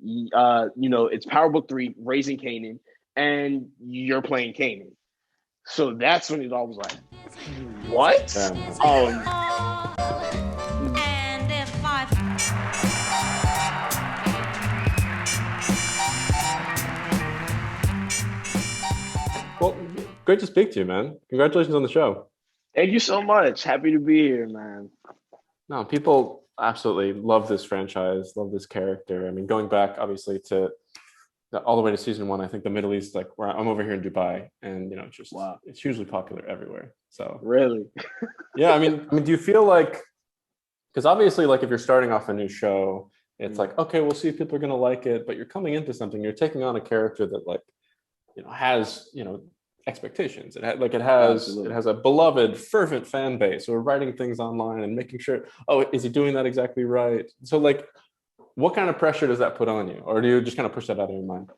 it's Power Book 3, Raising Kanan, and you're playing Kanan. So that's when it all was like, what? And if I Well, great to speak to you, man. Congratulations on the show. Thank you so much. Happy to be here, man. No, people absolutely love this franchise, love this character. I mean, going back obviously to all the way to season 1, I think the Middle East, like where I'm over here in Dubai, and just Wow. It's hugely popular everywhere. So really, yeah. I mean, do you feel like, because obviously, like if you're starting off a new show, it's like, okay, we'll see if people are going to like it, but you're coming into something, you're taking on a character that like has expectations. It has a beloved, fervent fan base who are writing things online and making sure, oh, is he doing that exactly right? So like, what kind of pressure does that put on you, or do you just kind of push that out of your mind?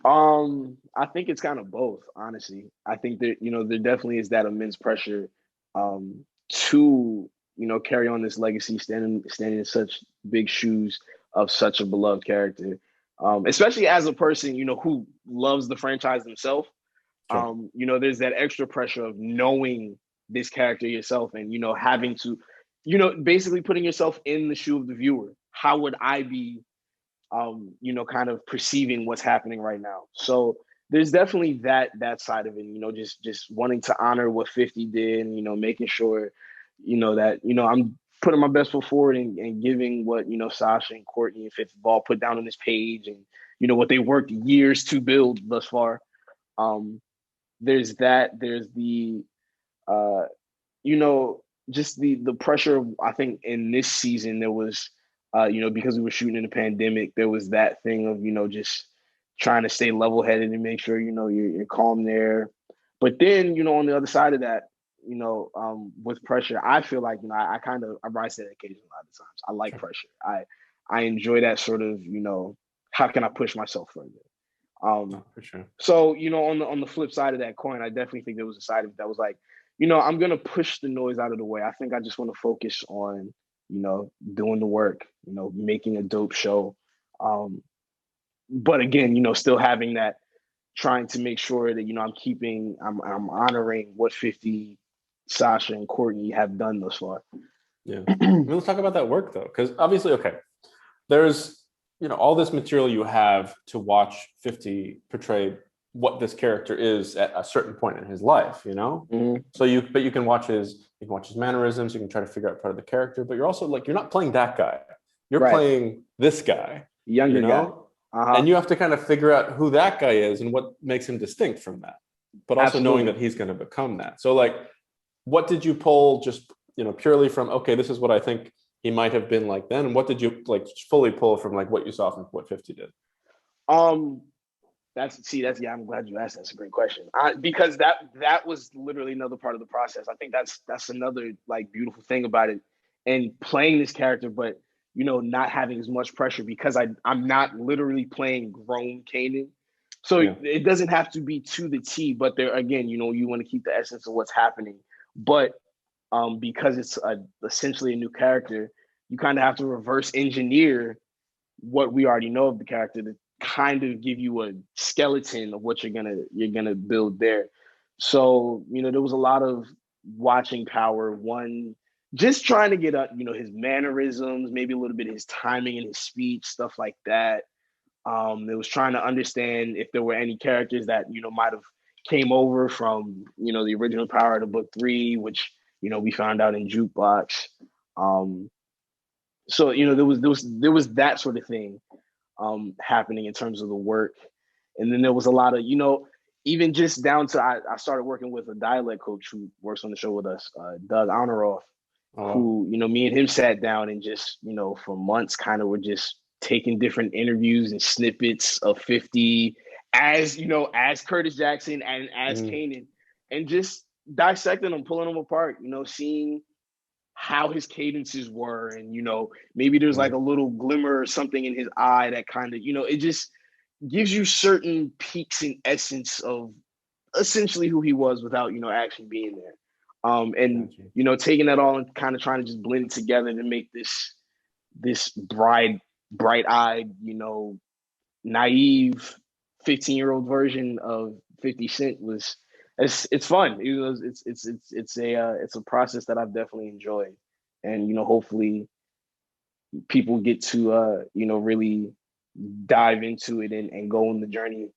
I think it's kind of both, honestly. I think that, there definitely is that immense pressure to, carry on this legacy, standing in such big shoes of such a beloved character. Especially as a person, who loves the franchise themselves. Sure. There's that extra pressure of knowing this character yourself and, having to, basically putting yourself in the shoe of the viewer. How would I be, kind of perceiving what's happening right now? So there's definitely that side of it, just wanting to honor what 50 did and, making sure, that, I'm putting my best foot forward and giving what, Sasha and Courtney and 50 Ball put down on this page and, what they worked years to build thus far. There's the, just the pressure. I think in this season, there was, because we were shooting in a pandemic, there was that thing of, just trying to stay level headed and make sure, you're calm there. But then, on the other side of that, with pressure, I feel like, I rise to the occasion a lot of times. I like pressure. I enjoy that sort of, how can I push myself further? For sure. So, on the flip side of that coin, I definitely think there was a side of it that was like, I'm going to push the noise out of the way. I think I just want to focus on, doing the work, making a dope show. But again, still having that, trying to make sure that, I'm honoring what 50, Sasha, and Courtney have done thus far. Yeah. Let's talk about that work though. Because obviously, okay, there's, all this material you have to watch 50 portray what this character is at a certain point in his life, So you can watch his mannerisms, you can try to figure out part of the character, but you're also like, you're not playing that guy. You're playing this guy, younger guy. And you have to kind of figure out who that guy is and what makes him distinct from that, but also knowing that he's going to become that. So like, what did you pull just, purely from, okay, this is what I think he might have been like then, and what did you like fully pull from like what you saw from what 50 did? I'm glad you asked. That's a great question. Because that was literally another part of the process. I think that's another like beautiful thing about it, and playing this character, but not having as much pressure because I'm not literally playing grown Kanan. So it doesn't have to be to the T, but there again, you want to keep the essence of what's happening. But because it's essentially a new character, you kind of have to reverse engineer what we already know of the character to kind of give you a skeleton of what you're gonna build there. So there was a lot of watching Power One, just trying to get up, his mannerisms, maybe a little bit of his timing and his speech, stuff like that. It was trying to understand if there were any characters that might have came over from the original Power to Book 3, which we found out in Jukebox. So there was that sort of thing happening in terms of the work, and then there was a lot of even just down to I started working with a dialect coach who works on the show with us, Doug Honoroff, who me and him sat down and just for months kind of were just taking different interviews and snippets of 50 as as Curtis Jackson and as Kanan, and just dissecting them, pulling them apart, seeing how his cadences were, and maybe there's like a little glimmer or something in his eye that kind of it just gives you certain peaks and essence of essentially who he was without actually being there, and taking that all and kind of trying to just blend it together to make this bright-eyed naive 15-year-old version of 50 Cent was it's fun. You know, it's a process that I've definitely enjoyed, and hopefully people get to really dive into it and go on the journey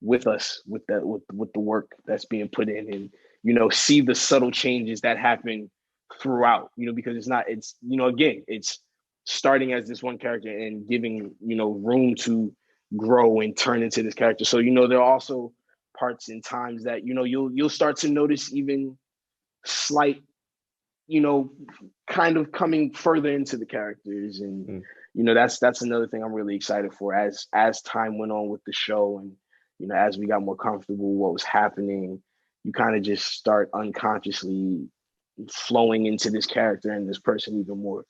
with us with the work that's being put in, and see the subtle changes that happen throughout, because it's again, it's starting as this one character and giving room to grow and turn into this character. So there are also parts and times that you'll start to notice even slight kind of coming further into the characters, and that's another thing I'm really excited for as time went on with the show, and as we got more comfortable with what was happening, you kind of just start unconsciously flowing into this character and this person even more.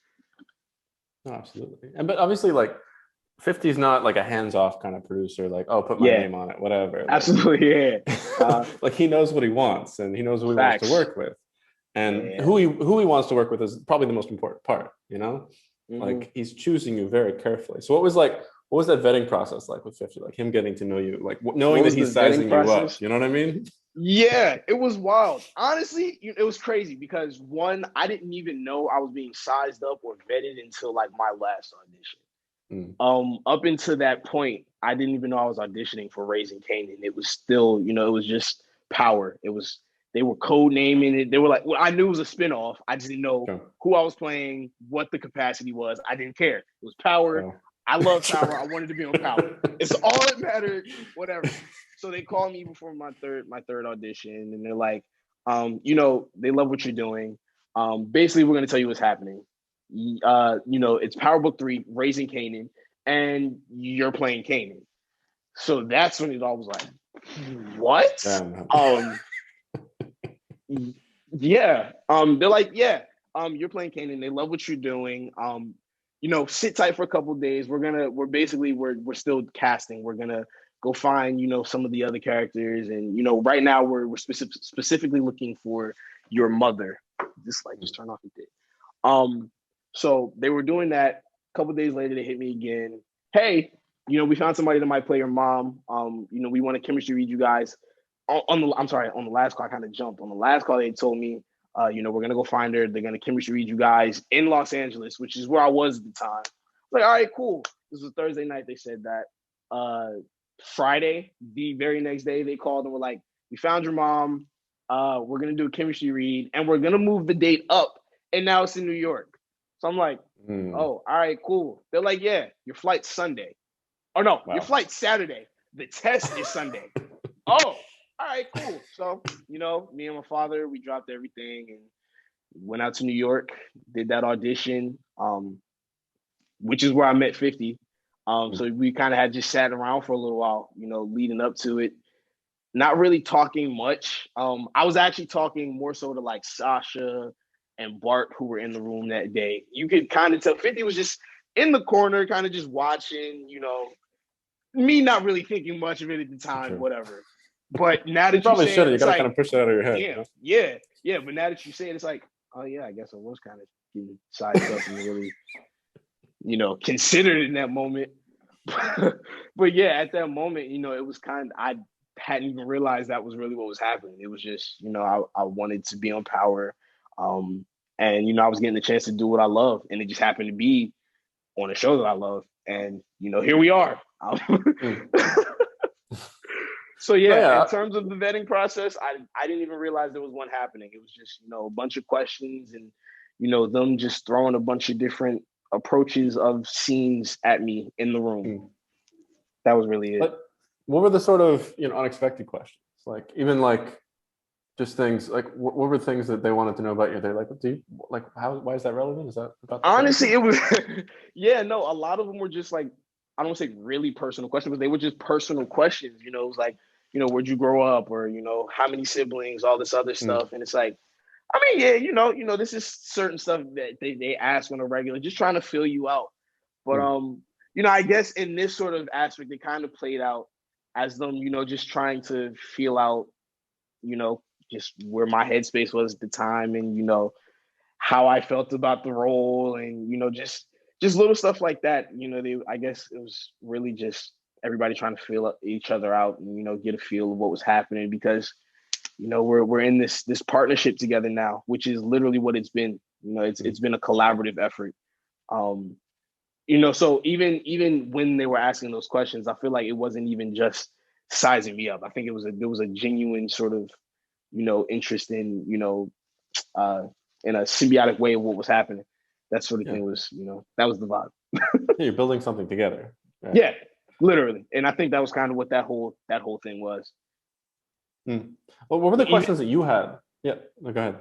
Oh, absolutely. But obviously, like, 50's not like a hands-off kind of producer, like, oh, put my name on it, whatever. Like, absolutely, yeah. Like, he knows what he wants, and he knows who he wants to work with, and who he wants to work with is probably the most important part. Like, he's choosing you very carefully. So what was that vetting process like with 50? Like, him getting to know you, like knowing that he's sizing you up. You know what I mean? Yeah, it was wild. Honestly, it was crazy because one, I didn't even know I was being sized up or vetted until like my last audition. Up until that point, I didn't even know I was auditioning for Raising Kanan. It was still, it was just Power. They were code naming it. They were like, well, I knew it was a spinoff. I just didn't know who I was playing, what the capacity was. I didn't care. It was Power. I love Power. I wanted to be on Power. It's all that mattered. Whatever. So they called me before my third audition, and they're like, they love what you're doing. Basically, we're gonna tell you what's happening. It's Power Book 3, Raising Kanan, and you're playing Kanan. So that's when it all was like, what? Yeah. They're like, yeah, you're playing Kanan. They love what you're doing. Sit tight for a couple of days. We're still casting. We're gonna go find, some of the other characters. And, right now we're specifically looking for your mother. Just turn off the thing. So they were doing that. A couple of days later, they hit me again. Hey, we found somebody that might play your mom. We want to chemistry read you guys. On the last call, I kind of jumped. On the last call, they told me, we're going to go find her. They're going to chemistry read you guys in Los Angeles, which is where I was at the time. Like, all right, cool. This was Thursday night. They said that. Friday, the very next day, they called and were like, we found your mom. We're going to do a chemistry read, and we're going to move the date up. And now it's in New York. So I'm like, oh, all right, cool. They're like, yeah, your flight's Sunday. Oh, no, your flight's Saturday. The test is Sunday. Oh, all right, cool. So, me and my father, we dropped everything and went out to New York, did that audition, which is where I met 50. So we kind of had just sat around for a little while, leading up to it. Not really talking much. I was actually talking more so to like Sasha and Bart, who were in the room that day. You could kind of tell 50 was just in the corner, kind of just watching, me not really thinking much of it at the time, whatever. But now that you should, you gotta like, kind of push it out of your head. Yeah. But now that you say it, it's like, oh yeah, I guess I was kind of getting sized up and really, considered in that moment. But yeah, at that moment, it was I hadn't even realized that was really what was happening. It was just, I wanted to be on Power. And, I was getting the chance to do what I love. And it just happened to be on a show that I love. And, here we are. So yeah, in terms of the vetting process, I didn't even realize there was one happening. It was just, a bunch of questions and, them just throwing a bunch of different approaches of scenes at me in the room. That was really it. But what were the sort of, unexpected questions? Like, even like just things like, what were things that they wanted to know about you? They're like, why is that relevant? Is that about honestly, it was, a lot of them were just like, I don't want to say really personal questions, but they were just personal questions. It was like, where'd you grow up? Or, how many siblings, all this other stuff. And it's like, I mean, yeah, this is certain stuff that they ask on a regular, just trying to fill you out. But, I guess in this sort of aspect, it kind of played out as them, just trying to feel out, just where my headspace was at the time and, how I felt about the role and, just little stuff like that. I guess it was really just everybody trying to feel each other out and, you know, get a feel of what was happening, because, you know, we're in this partnership together now, which is literally what it's been. You know, it's been a collaborative effort. You know, so even when they were asking those questions, I feel like it wasn't even just sizing me up. I think there was a genuine sort of, you know, interest in, you know, in a symbiotic way of what was happening. That sort of thing was, you know, that was the vibe. Yeah, you're building something together. Right? Yeah, literally. And I think that was kind of what that whole thing was. Well, what were the questions that you had? Yeah, no, go ahead.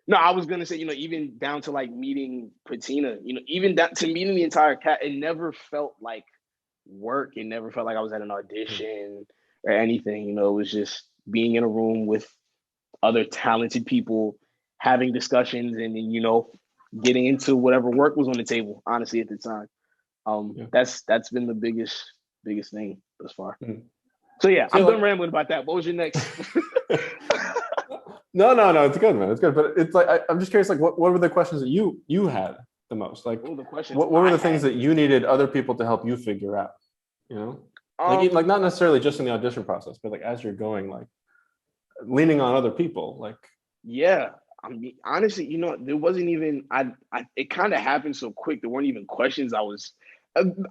No, I was gonna say, you know, even down to like meeting Patina, you know, even that to meeting the entire cast, it never felt like work. It never felt like I was at an audition or anything. You know, it was just being in a room with other talented people, having discussions, and then, you know, getting into whatever work was on the table. Honestly, at the time, that's been the biggest thing thus far. So yeah, I'm done rambling about that. What was your next? No, it's good, man. It's good, but it's like I'm just curious. Like, what were the questions that you had the most? Like, what were the things that you needed other people to help you figure out? You know, like not necessarily just in the audition process, but like as you're going, like leaning on other people. Like, yeah, I mean, honestly, you know, there wasn't even it kind of happened so quick. There weren't even questions. I was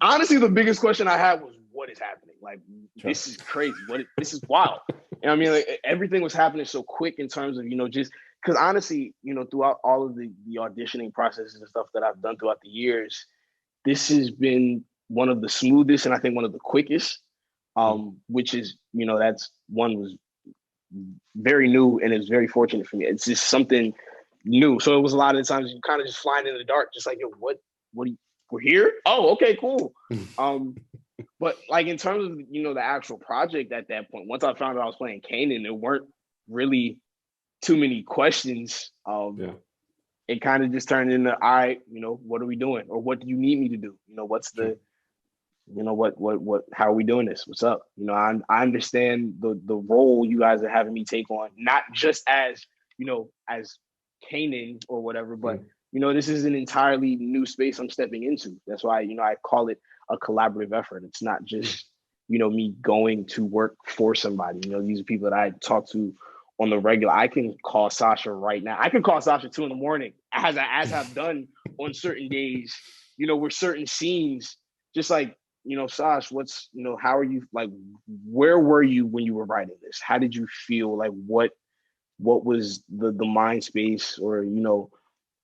honestly, the biggest question I had was, what is happening? Like, this is crazy. This is wild. And I mean, like, everything was happening so quick in terms of, you know, just because honestly, you know, throughout all of the auditioning processes and stuff that I've done throughout the years, this has been one of the smoothest and I think one of the quickest, which is, you know, that's one was very new and it's very fortunate for me. It's just something new. So it was a lot of the times you kind of just flying in the dark, just like, yo, what do you, we're here? Oh, okay, cool. But like in terms of, you know, the actual project at that point, once I found out I was playing Kanan, there weren't really too many questions. It kind of just turned into, all right, you know, what are we doing? Or what do you need me to do? You know, what's the, you know, what, how are we doing this? What's up? You know, I understand the role you guys are having me take on, not just as, you know, as Kanan or whatever, but you know, this is an entirely new space I'm stepping into. That's why, you know, I call it a collaborative effort. It's not just, you know, me going to work for somebody. You know, these are people that I talk to on the regular. I can call Sasha right now. I can call Sasha 2 a.m, as I've done on certain days, you know, with certain scenes, just like, you know, Sash, what's, you know, how are you, like, where were you when you were writing this? How did you feel? Like, what was the mind space, or, you know,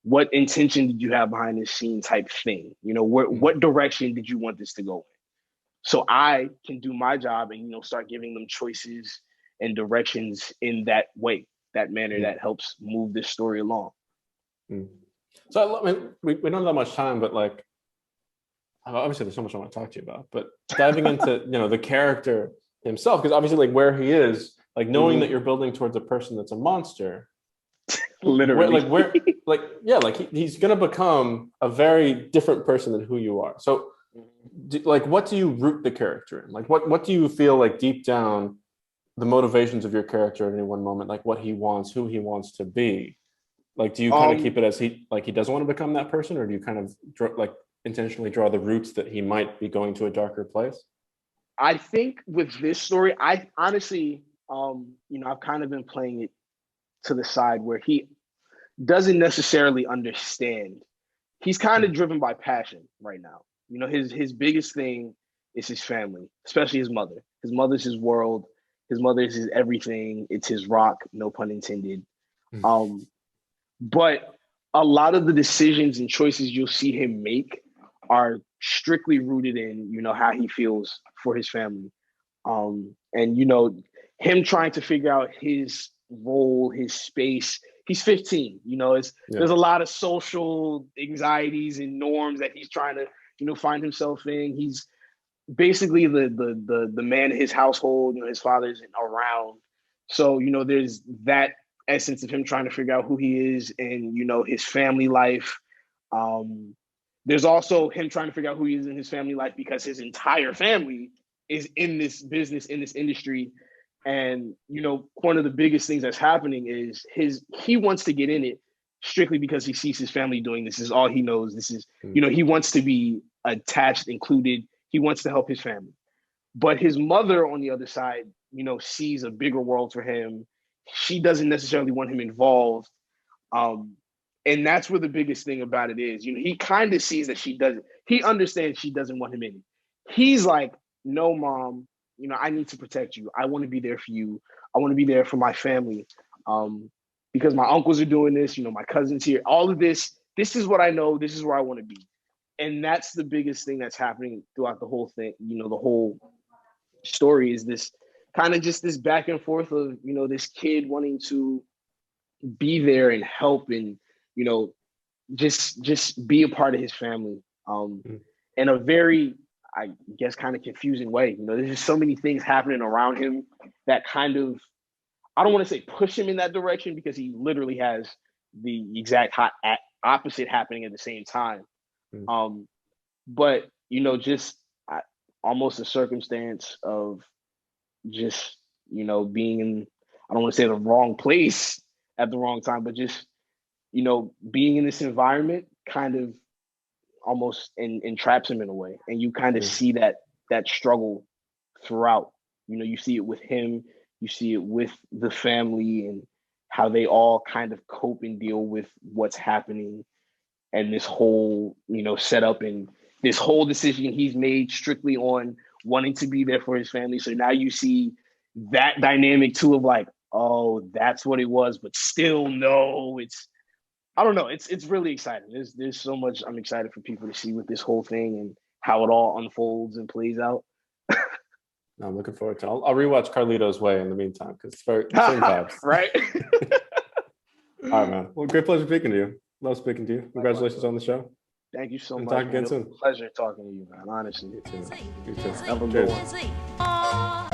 what intention did you have behind this scene type thing? You know, what direction did you want this to go in? So I can do my job and, you know, start giving them choices and directions in that way, that manner that helps move this story along. So I mean, we don't have that much time, but like, obviously there's so much I want to talk to you about, but diving into, you know, the character himself, because obviously like where he is, like knowing that you're building towards a person that's a monster, literally, he's going to become a very different person than who you are. So like, what do you root the character in? Like, what do you feel like deep down the motivations of your character at any one moment, like what he wants, who he wants to be? Like, do you kind of keep it as he doesn't want to become that person, or do you kind of intentionally draw the roots that he might be going to a darker place? I think with this story, I honestly, you know, I've kind of been playing it to the side where he doesn't necessarily understand. He's kind of driven by passion right now. You know, his biggest thing is his family, especially his mother. His mother's his world. His mother is his everything. It's his rock, no pun intended. But a lot of the decisions and choices you'll see him make are strictly rooted in, you know, how he feels for his family. And, you know, him trying to figure out his role, his space. He's 15, you know, there's a lot of social anxieties and norms that he's trying to, you know, find himself in. He's basically the man in his household. You know, his father isn't around. So, you know, there's that essence of him trying to figure out who he is and, you know, his family life. There's also him trying to figure out who he is in his family life because his entire family is in this business, in this industry. And, you know, one of the biggest things that's happening is he wants to get in it strictly because he sees his family doing this. This is all he knows. This is, you know, he wants to be attached, included. He wants to help his family. But his mother on the other side, sees a bigger world for him. She doesn't necessarily want him involved. And that's where the biggest thing about it is. He kind of sees that she doesn't, he understands she doesn't want him in it. He's like, no, mom, I need to protect you. I want to be there for you. I want to be there for my family. Because my uncles are doing this, my cousins here, all of this. This is what I know. This is where I want to be. And that's the biggest thing that's happening throughout the whole thing. The whole story is this kind of just this back and forth of, this kid wanting to be there and help and, just be a part of his family. In a very, I guess, kind of confusing way. There's just so many things happening around him that kind of, I don't want to say push him in that direction, because he literally has the exact opposite happening at the same time. But, just almost a circumstance of just, being in, I don't want to say the wrong place at the wrong time, but just, being in this environment kind of almost entraps him in a way. And you kind of see that struggle throughout. You see it with him, you see it with the family, and how they all kind of cope and deal with what's happening, and this whole, setup, and this whole decision he's made strictly on wanting to be there for his family. So now you see that dynamic too of like, oh, that's what it was, but still no, I don't know. It's really exciting. There's so much I'm excited for people to see with this whole thing and how it all unfolds and plays out. No, I'm looking forward to it. I'll rewatch Carlito's Way in the meantime, because it's very same vibes. Right? All right, man. Well, great pleasure speaking to you. Love speaking to you. Congratulations on the show. Thank you so much. Talk again soon. Pleasure talking to you, man. Honestly. You too. Have a good one.